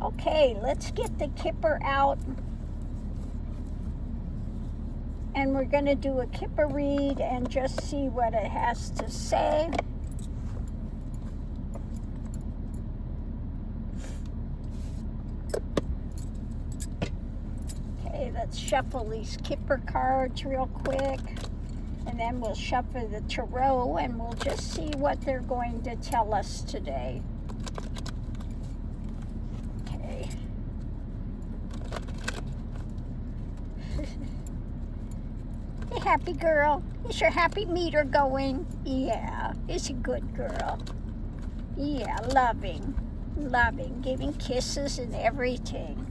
Okay, let's get the Kipper out. And we're going to do a Kipper read and just see what it has to say. Okay, let's shuffle these Kipper cards real quick. And then we'll shuffle the tarot and we'll just see what they're going to tell us today. Okay. You happy girl? Is your happy meter going? Yeah, it's a good girl. Yeah, loving, giving kisses and everything.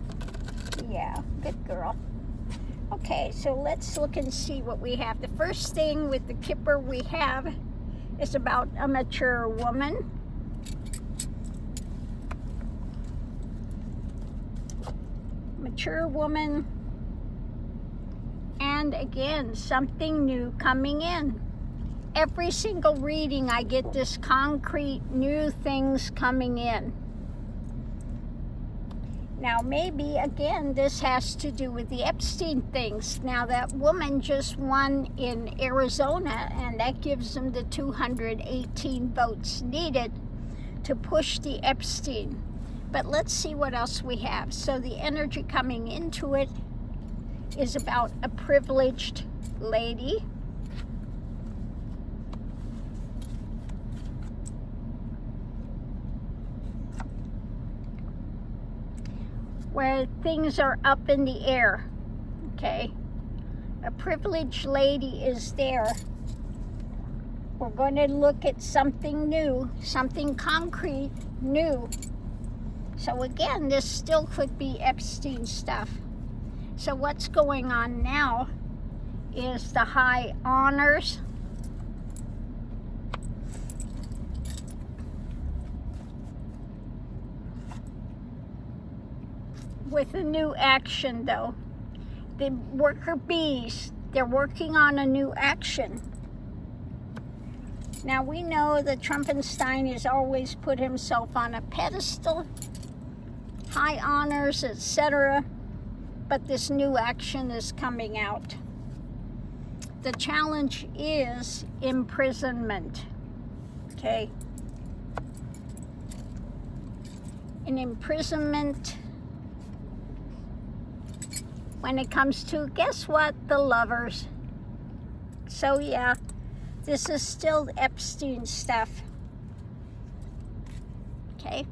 Yeah, good girl. Okay, so let's look and see what we have. The first thing with the Kipper we have is about a mature woman. Mature woman. And again, something new coming in. Every single reading I get this concrete new things coming in. Now maybe, again, this has to do with the Epstein things. Now that woman just won in Arizona, and that gives them the 218 votes needed to push the Epstein. But let's see what else we have. So the energy coming into it is about a privileged lady. Where things are up in the air, okay? A privileged lady is there. We're going to look at something new, something concrete, new. So again, this still could be Epstein stuff. So what's going on now is the high honors. With a new action though. The worker bees, they're working on a new action. Now we know that Trumpenstein has always put himself on a pedestal, high honors, etc. But this new action is coming out. The challenge is imprisonment, okay? An imprisonment when it comes to, guess what, the lovers. So yeah, this is still Epstein stuff, okay?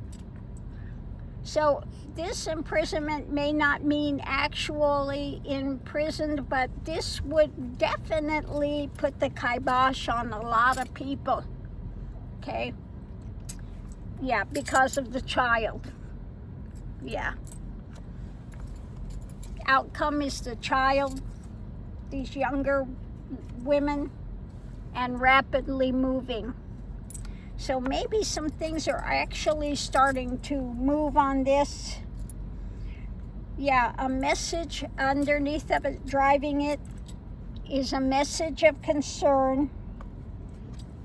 So this imprisonment may not mean actually imprisoned, but this would definitely put the kibosh on a lot of people, okay? Yeah, because of the child, yeah. Outcome is the child, these younger women, and rapidly moving. So maybe some things are actually starting to move on this. Yeah, a message underneath of it, driving it, is a message of concern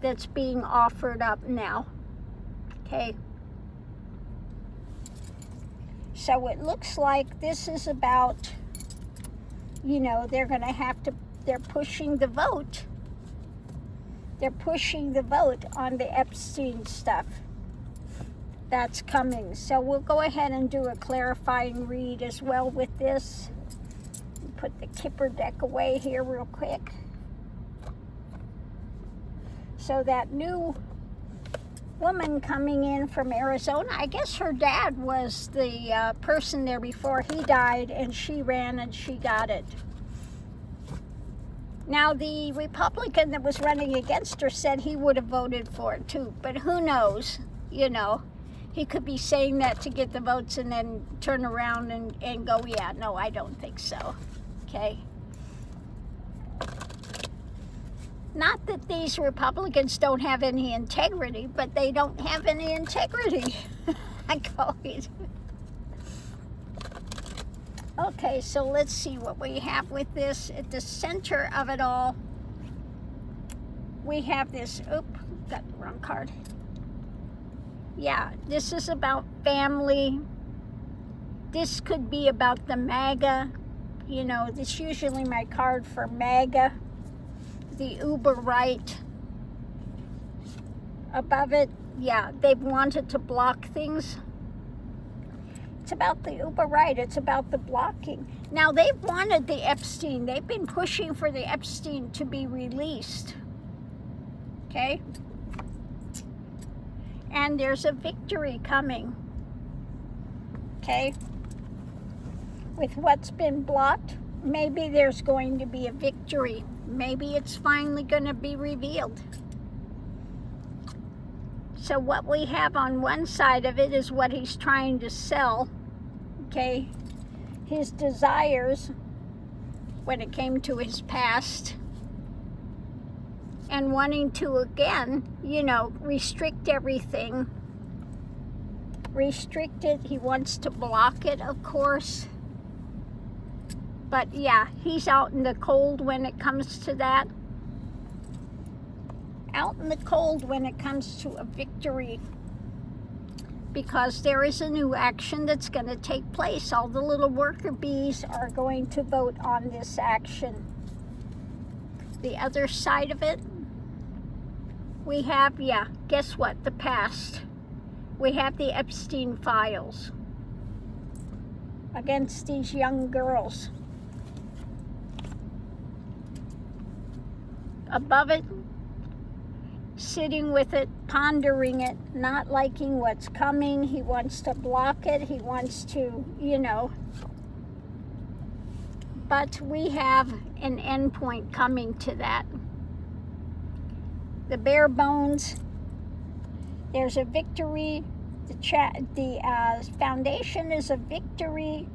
that's being offered up now, okay? So it looks like this is about, you know, they're going to have to, they're pushing the vote. They're pushing the vote on the Epstein stuff. That's coming. So we'll go ahead and do a clarifying read as well with this. Put the Kipper deck away here real quick. So that new woman coming in from Arizona, I guess her dad was the person there before he died, and she ran and she got it. Now the Republican that was running against her said he would have voted for it too, but who knows, you know. He could be saying that to get the votes and then turn around and go, yeah, no, I don't think so, okay? Not that these Republicans don't have any integrity, but they don't have any integrity. I call it. Okay, so let's see what we have with this. At the center of it all, we have this, got the wrong card. Yeah, this is about family, This could be about the MAGA. You know, this is usually my card for MAGA. The uber right. Above it, yeah, they've wanted to block things. It's about the uber right. It's about the blocking. Now, they've wanted the Epstein. They've been pushing for the Epstein to be released. Okay? And there's a victory coming. Okay? With what's been blocked, maybe there's going to be a victory. Maybe it's finally going to be revealed. So what we have on one side of it is what he's trying to sell, okay? His desires when it came to his past, and wanting to, again, you know, restrict everything. Restrict it. He wants to block it, of course. But yeah, he's out in the cold when it comes to that. Out in the cold when it comes to a victory, because there is a new action that's going to take place. All the little worker bees are going to vote on this action. The other side of it, we have, yeah, guess what? The past. We have the Epstein files against these young girls. Above it, sitting with it, pondering it, not liking what's coming. He wants to block it. He wants to, you know. But we have an end point coming to that. The bare bones, there's a victory. The foundation is a victory.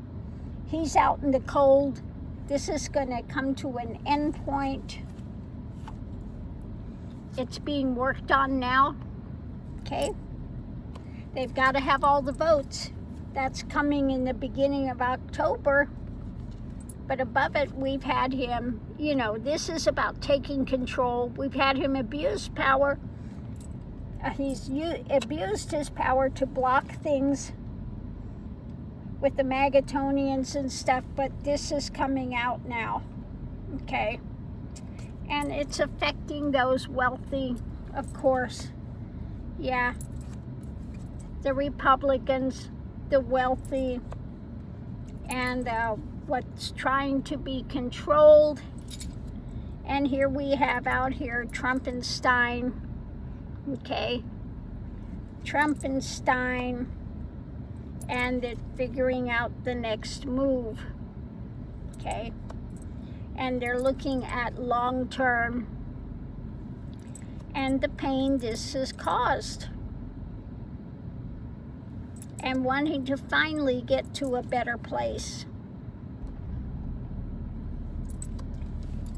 He's out in the cold. This is going to come to an end point. It's being worked on now, okay? They've got to have all the votes. That's coming in the beginning of October. But above it, we've had him, you know, this is about taking control. We've had him abuse power. He's abused his power to block things with the Magatonians and stuff, but this is coming out now, okay? And it's affecting those wealthy, of course. Yeah. The Republicans, the wealthy, and what's trying to be controlled. And here we have out here Trumpenstein. Okay. Trumpenstein. And they're figuring out the next move. Okay. And they're looking at long term and the pain this has caused, and wanting to finally get to a better place.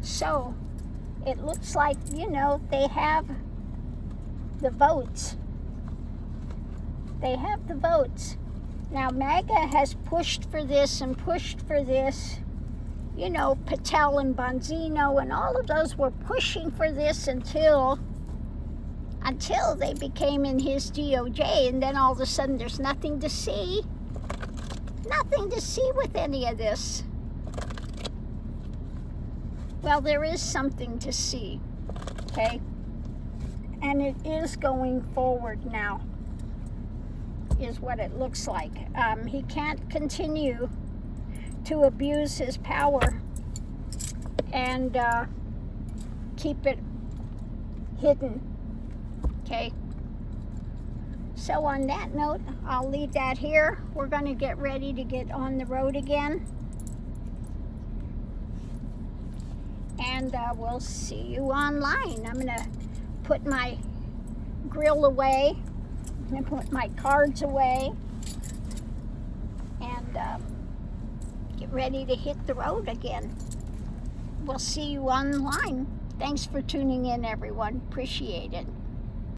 So it looks like, you know, they have the votes. They have the votes. Now MAGA has pushed for this and pushed for this. You know, Patel and Bonzino and all of those were pushing for this until they became in his DOJ, and then all of a sudden there's nothing to see. Nothing to see with any of this. Well, there is something to see, okay? And it is going forward now, is what it looks like. He can't continue to abuse his power and keep it hidden, okay? So on that note, I'll leave that here. We're going to get ready to get on the road again. And we'll see you online. I'm going to put my grill away and put my cards away and get ready to hit the road again. We'll see you online. Thanks for tuning in, everyone. Appreciate it.